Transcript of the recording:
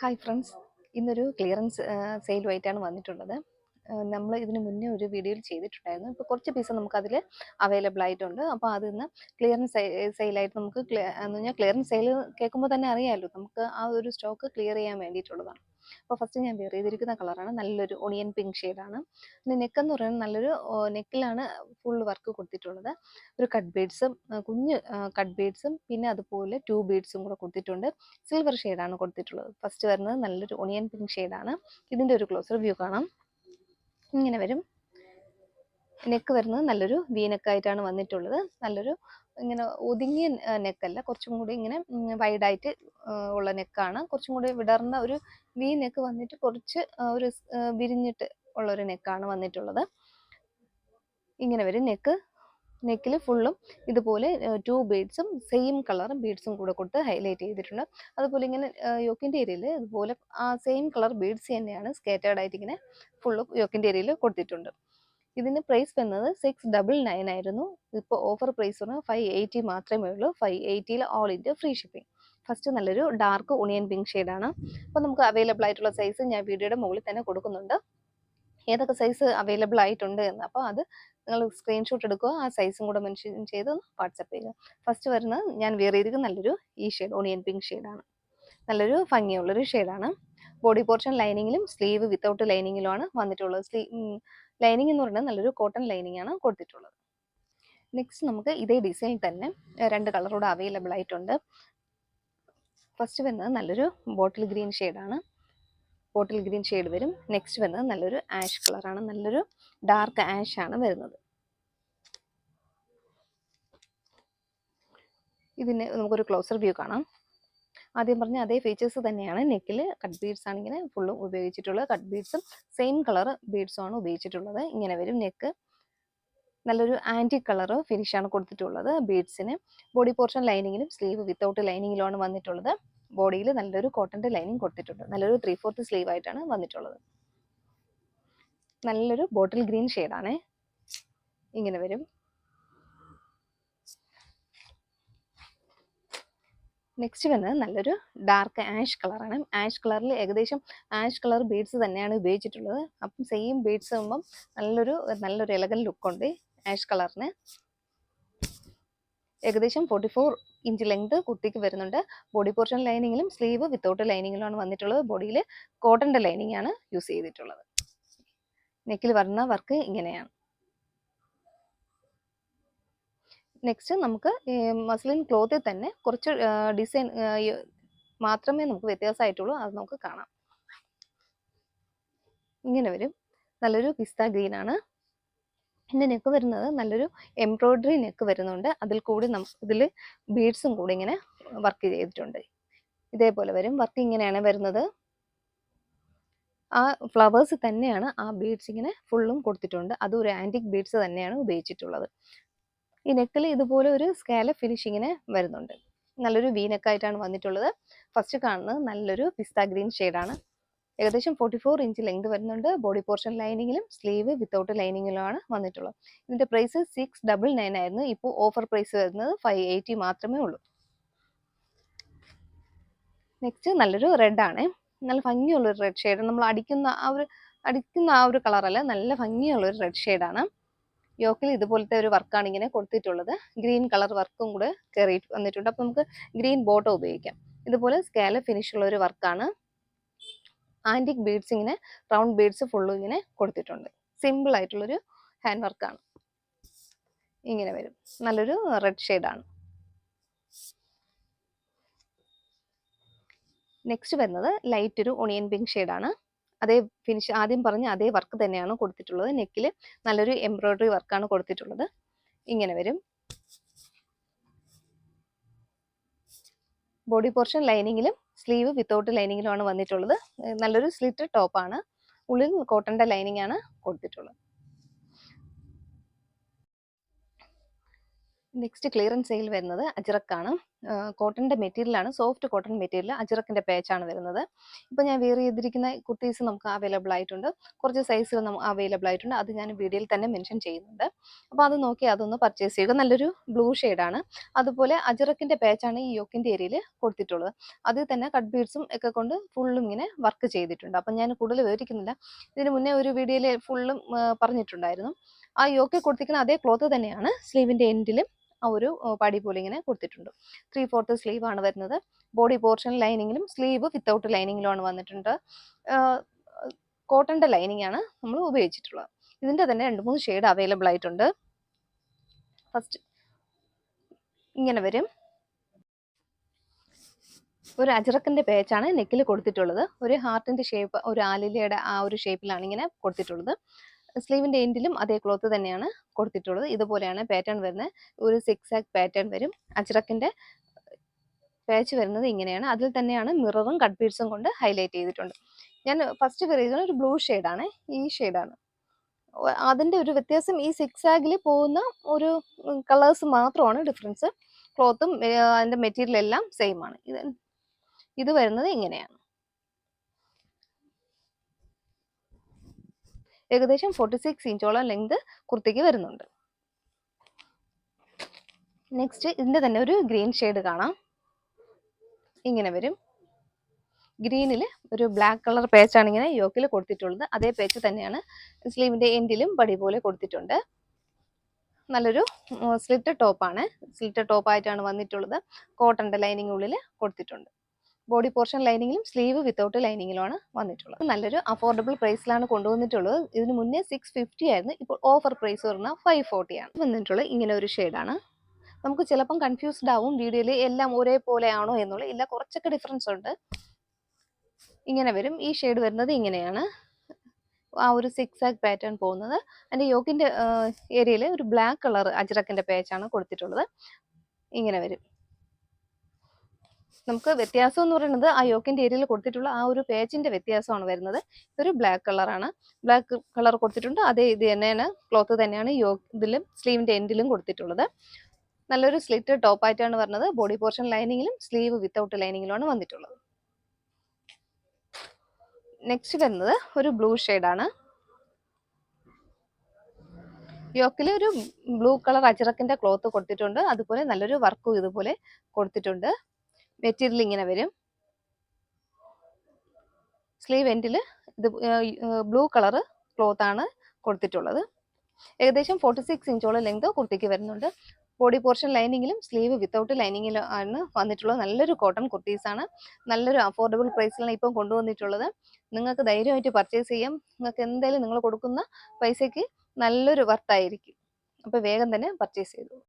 Hi friends, ഇന്നൊരു clearance സെയിലുമായിട്ടാണ് വന്നിട്ടുള്ളത്. നമ്മൾ ഇതിന് മുന്നേ ഒരു വീഡിയോയിൽ ചെയ്തിട്ടുണ്ടായിരുന്നു. ഇപ്പോൾ കുറച്ച് പീസ് നമുക്കതിൽ അവൈലബിൾ ആയിട്ടുണ്ട്. അപ്പോൾ അതിൽ നിന്ന് ക്ലിയറൻസ് സെയിലായിട്ട് നമുക്ക് എന്ന് പറഞ്ഞാൽ ക്ലിയറൻസ് സെയിൽ കേൾക്കുമ്പോൾ തന്നെ അറിയാമല്ലോ, നമുക്ക് ആ ഒരു സ്റ്റോക്ക് ക്ലിയർ ചെയ്യാൻ വേണ്ടിയിട്ടുള്ളതാണ്. അപ്പോൾ ഫസ്റ്റ് ഞാൻ വെയർ ചെയ്തിരിക്കുന്ന കളറാണ് നല്ലൊരു ഒണിയൻ പിങ്ക് ഷെയ്ഡാണ്. പിന്നെ നെക്ക് എന്ന് പറയുന്നത് നല്ലൊരു നെക്കിലാണ് ഫുൾ വർക്ക് കൊടുത്തിട്ടുള്ളത്. ഒരു കട്ട് ബീഡ്സും കുഞ്ഞ് കട്ട് ബീഡ്സും പിന്നെ അതുപോലെ 2 ബീഡ്സും കൂടെ കൊടുത്തിട്ടുണ്ട്. സിൽവർ ഷെയ്ഡാണ് കൊടുത്തിട്ടുള്ളത്. ഫസ്റ്റ് വരുന്നത് നല്ലൊരു ഒണിയൻ പിങ്ക് ഷെയ്ഡാണ്. ഇതിൻ്റെ ഒരു ക്ലോസർ വ്യൂ കാണാം. ഇങ്ങനെ വരും. നെക്ക് വരുന്നത് നല്ലൊരു വി നെക്കായിട്ടാണ് വന്നിട്ടുള്ളത്. നല്ലൊരു ഇങ്ങനെ ഒതുങ്ങിയ നെക്കല്ല, കുറച്ചും കൂടി ഇങ്ങനെ വൈഡായിട്ട് ഉള്ള നെക്കാണ്. കുറച്ചും കൂടി വിടർന്ന ഒരു വി നെക്ക് വന്നിട്ട് കുറച്ച് ഒരു വിരിഞ്ഞിട്ട് ഉള്ള ഒരു നെക്കാണ് വന്നിട്ടുള്ളത്. ഇങ്ങനെ വരും നെക്കിൽ ഫുള്ളും ഇതുപോലെ 2 ബീഡ്സും സെയിം കളർ ബീഡ്സും കൂടെ കൊടുത്ത് ഹൈലൈറ്റ് ചെയ്തിട്ടുണ്ട്. അതുപോലെ ഇങ്ങനെ യോക്കിൻ്റെ ഏരിയയിൽ ഇതുപോലെ ആ സെയിം കളർ ബീഡ്സ് തന്നെയാണ് സ്കേറ്റേർഡ് ആയിട്ട് ഇങ്ങനെ ഫുള്ളും യോക്കിൻ്റെ ഏരിയയിൽ കൊടുത്തിട്ടുണ്ട്. ഇതിന് പ്രൈസ് വരുന്നത് 699 ആയിരുന്നു. ഇപ്പോൾ ഓഫർ പ്രൈസ് പറഞ്ഞാൽ 580 മാത്രമേ ഉള്ളൂ. 580 all India free shipping. First നല്ലൊരു ഡാർക്ക് ഒണിയൻ പിങ്ക് ഷെയ്ഡാണ്. അപ്പോൾ നമുക്ക് അവൈലബിൾ ആയിട്ടുള്ള സൈസ് ഞാൻ വീഡിയോയുടെ മുകളിൽ തന്നെ കൊടുക്കുന്നുണ്ട്, ഏതൊക്കെ സൈസ് അവൈലബിൾ ആയിട്ടുണ്ട് എന്ന്. അപ്പോൾ അത് നിങ്ങൾ സ്ക്രീൻഷോട്ട് എടുക്കുക, ആ സൈസും കൂടെ മെൻഷൻ ചെയ്ത് വാട്സപ്പ് ചെയ്യുക. ഫസ്റ്റ് വരുന്നത് ഞാൻ വെയർ ചെയ്തിരിക്കുന്ന നല്ലൊരു ഈ ഷെയ്ഡ് ഒണിയൻ പിങ്ക് ഷെയ്ഡാണ്. നല്ലൊരു ഭംഗിയുള്ളൊരു ഷെയ്ഡാണ്. ബോഡി പോർഷൻ ലൈനിങ്ങിലും സ്ലീവ് വിത്തൗട്ട് ലൈനിങ്ങിലുമാണ് വന്നിട്ടുള്ളത്. ലൈനിങ് എന്ന് പറയുന്നത് നല്ലൊരു കോട്ടൺ ലൈനിങ് ആണ് കൊടുത്തിട്ടുള്ളത്. നെക്സ്റ്റ് നമുക്ക് ഇതേ ഡിസൈൻ തന്നെ 2 കളറോടെ അവൈലബിൾ ആയിട്ടുണ്ട്. ഫസ്റ്റ് വരുന്നത് നല്ലൊരു ബോട്ടിൽ ഗ്രീൻ ഷെയ്ഡാണ്. ബോട്ടിൽ ഗ്രീൻ ഷെയ്ഡ് വരും. നെക്സ്റ്റ് വരുന്നത് നല്ലൊരു ആഷ് കളറാണ്. നല്ലൊരു ഡാർക്ക് ആഷ് ആണ് വരുന്നത്. ഇതിന് നമുക്കൊരു ക്ലോസർ വ്യൂ കാണാം. ആദ്യം പറഞ്ഞ അതേ ഫീച്ചേഴ്സ് തന്നെയാണ്. നെക്കിൽ കട്ട് ബീഡ്സ് ആണ് ഇങ്ങനെ ഫുള്ളും ഉപയോഗിച്ചിട്ടുള്ളത്. കട്ട് ബീഡ്സും സെയിം കളർ ബീഡ്സും ആണ് ഉപയോഗിച്ചിട്ടുള്ളത്. ഇങ്ങനെ വരും നെക്ക്. നല്ലൊരു ആൻറ്റി കളർ ഫിനിഷാണ് കൊടുത്തിട്ടുള്ളത് ബീഡ്സിന്. ബോഡി പോർഷൻ ലൈനിങ്ങിലും സ്ലീവ് വിത്തൗട്ട് ലൈനിങ്ങിലുമാണ് വന്നിട്ടുള്ളത്. ബോഡിയിൽ നല്ലൊരു കോട്ടൻ്റെ ലൈനിങ് കൊടുത്തിട്ടുണ്ട്. നല്ലൊരു 3/4 സ്ലീവ് ആയിട്ടാണ് വന്നിട്ടുള്ളത്. നല്ലൊരു ബോട്ടിൽ ഗ്രീൻ ഷെയ്ഡാണ്. ഇങ്ങനെ വരും. നെക്സ്റ്റ് വരുന്നത് നല്ലൊരു ഡാർക്ക് ആഷ് കളറാണ്. ആഷ് കളറിൽ ഏകദേശം ആഷ് കളർ ബീഡ്സ് തന്നെയാണ് ഉപയോഗിച്ചിട്ടുള്ളത്. അപ്പം സെയിം ബീഡ്സ് ആകുമ്പം നല്ലൊരു എലഗൻ ലുക്കുണ്ട് ആഷ് കളറിന്. ഏകദേശം 44 ഇഞ്ച് ലെങ്ത് കുർത്തിക്ക് വരുന്നുണ്ട്. ബോഡി പോർഷൻ ലൈനിങ്ങിലും സ്ലീവ് വിത്തൗട്ട് ലൈനിങ്ങിലുമാണ് വന്നിട്ടുള്ളത്. ബോഡിയിൽ കോട്ടൻ്റെ ലൈനിങ് ആണ് യൂസ് ചെയ്തിട്ടുള്ളത്. നെക്കിൽ വരുന്ന വർക്ക് ഇങ്ങനെയാണ്. നെക്സ്റ്റ് നമുക്ക് മസ്ലിൻ ക്ലോത്തിൽ തന്നെ കുറച്ച് ഡിസൈൻ മാത്രമേ നമുക്ക് വ്യത്യാസമായിട്ടുള്ളൂ. അത് നമുക്ക് കാണാം. ഇങ്ങനെ വരും. നല്ലൊരു പിസ്ത ഗ്രീൻ ആണ്. ഇതിൻ്റെ നെക്ക് വരുന്നത് നല്ലൊരു എംബ്രോയ്ഡറി നെക്ക് വരുന്നുണ്ട്. അതിൽ കൂടി ഇതിൽ ബീഡ്സും കൂടി ഇങ്ങനെ വർക്ക് ചെയ്തിട്ടുണ്ട്. ഇതേപോലെ വരും. വർക്ക് ഇങ്ങനെയാണ് വരുന്നത്. ആ ഫ്ലവേഴ്സ് തന്നെയാണ് ആ ബീഡ്സ് ഇങ്ങനെ ഫുള്ളും കൊടുത്തിട്ടുണ്ട്. അതും ഒരു ആൻറ്റിക് ബീഡ്സ് തന്നെയാണ് ഉപയോഗിച്ചിട്ടുള്ളത്. ഈ നെക്കിൽ ഇതുപോലെ ഒരു സ്കാലപ്പ് ഫിനിഷിങ്ങിന് വരുന്നുണ്ട്. നല്ലൊരു വി നെക്കായിട്ടാണ് വന്നിട്ടുള്ളത്. ഫസ്റ്റ് കാണുന്നത് നല്ലൊരു പിസ്ത ഗ്രീൻ ഷെയ്ഡാണ്. ഏകദേശം 44 ഇഞ്ച് ലെങ്ത് വരുന്നുണ്ട്. ബോഡി പോർഷൻ ലൈനിങ്ങിലും സ്ലീവ് വിത്തൗട്ട് ലൈനിങ്ങിലുമാണ് വന്നിട്ടുള്ളത്. ഇതിൻ്റെ പ്രൈസ് 699 ആയിരുന്നു. ഇപ്പോൾ ഓഫർ പ്രൈസ് വരുന്നത് 580 മാത്രമേ ഉള്ളൂ. നെക്സ്റ്റ് നല്ലൊരു റെഡ് ആണ്. നല്ല ഭംഗിയുള്ളൊരു റെഡ് ഷെയ്ഡ്. നമ്മൾ അടിക്കുന്ന ആ ഒരു കളറല്ല, നല്ല ഭംഗിയുള്ളൊരു റെഡ് ഷെയ്ഡാണ്. യോക്കിൽ ഇതുപോലത്തെ ഒരു വർക്കാണ് ഇങ്ങനെ കൊടുത്തിട്ടുള്ളത്. ഗ്രീൻ കളർ വർക്കും കൂടെ കയറി വന്നിട്ടുണ്ട്. അപ്പോൾ നമുക്ക് ഗ്രീൻ ബോട്ടം ഉപയോഗിക്കാം. ഇതുപോലെ സ്കാലപ്പ് ഫിനിഷ് ഉള്ള ഒരു വർക്കാണ്. ആൻറ്റിക് ബീഡ്സ് ഇങ്ങനെ റൗണ്ട് ബീഡ്സ് ഫുള്ളും ഇങ്ങനെ കൊടുത്തിട്ടുണ്ട്. സിമ്പിൾ ആയിട്ടുള്ളൊരു ഹാൻഡ് വർക്കാണ്. ഇങ്ങനെ വരും. നല്ലൊരു റെഡ് ഷെയ്ഡാണ്. നെക്സ്റ്റ് വരുന്നത് ലൈറ്റ് ഒരു ഒണിയൻ പിങ്ക് ഷെയ്ഡാണ്. അതേ ഫിനിഷ് ആദ്യം പറഞ്ഞ അതേ വർക്ക് തന്നെയാണ് കൊടുത്തിട്ടുള്ളത്. നെക്കിൽ നല്ലൊരു എംബ്രോയ്ഡറി വർക്കാണ് കൊടുത്തിട്ടുള്ളത്. ഇങ്ങനെ വരും. ബോഡി പോർഷൻ ലൈനിങ്ങിലും സ്ലീവ് വിത്തൗട്ട് ലൈനിങ്ങിലുമാണ് വന്നിട്ടുള്ളത്. നല്ലൊരു സ്ലിറ്റ് ടോപ്പാണ്. ഉള്ളിൽ കോട്ടൻ്റെ ലൈനിങ് ആണ് കൊടുത്തിട്ടുള്ളത്. നെക്സ്റ്റ് ക്ലിയറൻസ് സെയിൽ വരുന്നത് അജ്രക്കാണ്. കോട്ടന്റെ മെറ്റീരിയലാണ്, സോഫ്റ്റ് കോട്ടൺ മെറ്റീരിയൽ, അജ്രക്കിന്റെ പാച്ചാണ് വരുന്നത്. ഇപ്പൊ ഞാൻ വെയർ ചെയ്തിരിക്കുന്ന കുർത്തീസ് നമുക്ക് അവൈലബിൾ ആയിട്ടുണ്ട്. കുറച്ച് സൈസുകൾ നമുക്ക് അവൈലബിൾ ആയിട്ടുണ്ട്. അത് ഞാൻ വീഡിയോയിൽ തന്നെ മെൻഷൻ ചെയ്യുന്നുണ്ട്. അപ്പോൾ അത് നോക്കി അതൊന്ന് പർച്ചേസ് ചെയ്യുക. നല്ലൊരു ബ്ലൂ ഷെയ്ഡാണ്. അതുപോലെ അജ്രക്കിന്റെ പാച്ചാണ് ഈ യോക്കിന്റെ ഏരിയയിൽ കൊടുത്തിട്ടുള്ളത്. അതിൽ തന്നെ കട്ട് ബീഡ്സും ഒക്കെ കൊണ്ട് ഫുള്ളും ഇങ്ങനെ വർക്ക് ചെയ്തിട്ടുണ്ട്. അപ്പം ഞാൻ കൂടുതൽ വിവരിക്കുന്നില്ല. ഇതിന് മുന്നേ ഒരു വീഡിയോയിൽ ഫുള്ളും പറഞ്ഞിട്ടുണ്ടായിരുന്നു. ആ യോക്കിൽ കൊടുത്തിരിക്കുന്ന അതേ ക്ലോത്ത് തന്നെയാണ് സ്ലീവിന്റെ എൻഡിലും ആ ഒരു പടി പോലെ ഇങ്ങനെ കൊടുത്തിട്ടുണ്ട്. 3/4 സ്ലീവ് ആണ് വരുന്നത്. ബോഡി പോർഷൻ ലൈനിങ്ങിലും സ്ലീവ് വിത്തൗട്ട് ലൈനിങ്ങിലുമാണ് വന്നിട്ടുണ്ട്. കോട്ടന്റെ ലൈനിങ് ആണ് നമ്മൾ ഉപയോഗിച്ചിട്ടുള്ളത്. ഇതിന്റെ തന്നെ 2-3 ഷെയ്ഡ് അവൈലബിൾ ആയിട്ടുണ്ട്. ഫസ്റ്റ് ഇങ്ങനെ വരും. ഒരു അജ്രക്കിന്റെ പേച്ചാണ് നെക്കിൽ കൊടുത്തിട്ടുള്ളത്. ഒരു ഹാർട്ടിന്റെ ഷേപ്പ്, ഒരു ആലിലയുടെ ആ ഒരു ഷേപ്പിലാണ് ഇങ്ങനെ കൊടുത്തിട്ടുള്ളത്. സ്ലീവിന്റെ എൻഡിലും അതേ ക്ലോത്ത് തന്നെയാണ് കൊടുത്തിട്ടുള്ളത്. ഇതുപോലെയാണ് പാറ്റേൺ വരുന്നത്. ഒരു സിക്സാക് പാറ്റേൺ വരും. അജ്രക്കിന്റെ പാച്ച് വരുന്നത് ഇങ്ങനെയാണ്. അതിൽ തന്നെയാണ് മിററും കട്ട് ബീഡ്സും കൊണ്ട് ഹൈലൈറ്റ് ചെയ്തിട്ടുണ്ട്. ഞാൻ ഫസ്റ്റ് വെയർ ചെയ്തത് ഒരു ബ്ലൂ ഷെയ്ഡാണ്. ഈ ഷെയ്ഡാണ്. അതിന്റെ ഒരു വ്യത്യാസം ഈ സിക്സാഗിൽ പോകുന്ന ഒരു കളേഴ്സ് മാത്രമാണ് ഡിഫറൻസ്. ക്ലോത്തും അതിന്റെ മെറ്റീരിയൽ എല്ലാം സെയിം ആണ്. ഇത് വരുന്നത് ഇങ്ങനെയാണ്. ഏകദേശം 46 ഇഞ്ചോളം ലെങ്ത് കുർത്തിക്ക് വരുന്നുണ്ട്. നെക്സ്റ്റ് ഇതിന്റെ തന്നെ ഒരു ഗ്രീൻ ഷെയ്ഡ് കാണാം. ഇങ്ങനെ വരും. ഗ്രീനിൽ ഒരു ബ്ലാക്ക് കളർ പേച്ചാണ് ഇങ്ങനെ യോക്കിൽ കൊടുത്തിട്ടുള്ളത്. അതേ പേച്ച് തന്നെയാണ് സ്ലീവിന്റെ എൻഡിലും പടി പോലെ കൊടുത്തിട്ടുണ്ട്. നല്ലൊരു സ്ലിറ്റ് ടോപ്പാണ്. സ്ലിറ്റ് ടോപ്പായിട്ടാണ് വന്നിട്ടുള്ളത്. കോട്ടന്റെ ലൈനിങ് ഉള്ളിൽ കൊടുത്തിട്ടുണ്ട്. ബോഡി പോർഷൻ ലൈനിങ്ങിലും സ്ലീവ് വിത്തൗട്ട് ലൈനിങ്ങിലുമാണ് വന്നിട്ടുള്ളത്. നല്ലൊരു അഫോർഡബിൾ പ്രൈസിലാണ് കൊണ്ടുവന്നിട്ടുള്ളത്. ഇതിന് മുന്നേ 650 ആയിരുന്നു. ഇപ്പോൾ ഓഫർ പ്രൈസ് പറഞ്ഞാൽ 540 ആണ് വന്നിട്ടുള്ളത്. ഇങ്ങനെ ഒരു ഷെയ്ഡാണ്. നമുക്ക് ചിലപ്പം കൺഫ്യൂസ്ഡ് ആവും വീഡിയോയിൽ എല്ലാം ഒരേപോലെ ആണോ എന്നുള്ളത്. ഇല്ല, കുറച്ചൊക്കെ ഡിഫറൻസ് ഉണ്ട്. ഇങ്ങനെ വരും. ഈ ഷെയ്ഡ് വരുന്നത് ഇങ്ങനെയാണ്. ആ ഒരു സിക്സാക് പാറ്റേൺ പോകുന്നത്. അതിന്റെ യോക്കിന്റെ ഏരിയയിൽ ഒരു ബ്ലാക്ക് കളർ അജ്രക്കിന്റെ പേച്ചാണ് കൊടുത്തിട്ടുള്ളത്. ഇങ്ങനെ വരും. നമുക്ക് വ്യത്യാസം എന്ന് പറയുന്നത് ആ യോക്കിന്റെ ഏരിയയിൽ കൊടുത്തിട്ടുള്ള ആ ഒരു പേച്ചിന്റെ വ്യത്യാസമാണ് വരുന്നത്. ഇതൊരു ബ്ലാക്ക് കളറാണ്. ബ്ലാക്ക് കളർ കൊടുത്തിട്ടുണ്ട്. അതേ ഇത് തന്നെയാണ്, ക്ലോത്ത് തന്നെയാണ് ഇതിലും സ്ലീവിന്റെ എൻഡിലും കൊടുത്തിട്ടുള്ളത്. നല്ലൊരു സ്ലിറ്റ് ടോപ്പായിട്ടാണ് വരുന്നത്. ബോഡി പോർഷൻ ലൈനിങ്ങിലും സ്ലീവ് വിത്തൗട്ട് ലൈനിങ്ങിലുമാണ് വന്നിട്ടുള്ളത്. നെക്സ്റ്റ് വരുന്നത് ഒരു ബ്ലൂ ഷെയ്ഡാണ്. യോക്കിൽ ഒരു ബ്ലൂ കളർ അജ്രക്കിന്റെ ക്ലോത്ത് കൊടുത്തിട്ടുണ്ട്. അതുപോലെ നല്ലൊരു വർക്കും ഇതുപോലെ കൊടുത്തിട്ടുണ്ട്. മെറ്റീരിയൽ ഇങ്ങനെ വരും. സ്ലീവ് എൻഡിൽ ഇത് ബ്ലൂ കളർ ക്ലോത്ത് ആണ് കൊടുത്തിട്ടുള്ളത്. ഏകദേശം 46 ഇഞ്ചോളം ലെങ്ത് കുർത്തിക്ക് വരുന്നുണ്ട്. ബോഡി പോർഷൻ ലൈനിങ്ങിലും സ്ലീവ് വിത്തൗട്ട് ലൈനിങ്ങിലും ആണ് വന്നിട്ടുള്ളത്. നല്ലൊരു കോട്ടൺ കുർത്തീസാണ്. നല്ലൊരു അഫോർഡബിൾ പ്രൈസിലാണ് ഇപ്പം കൊണ്ടുവന്നിട്ടുള്ളത്. നിങ്ങൾക്ക് ധൈര്യമായിട്ട് പർച്ചേസ് ചെയ്യാം. നിങ്ങൾക്ക് എന്തായാലും നിങ്ങൾ കൊടുക്കുന്ന പൈസയ്ക്ക് നല്ലൊരു വർത്തായിരിക്കും. അപ്പോൾ വേഗം തന്നെ പർച്ചേസ് ചെയ്തു.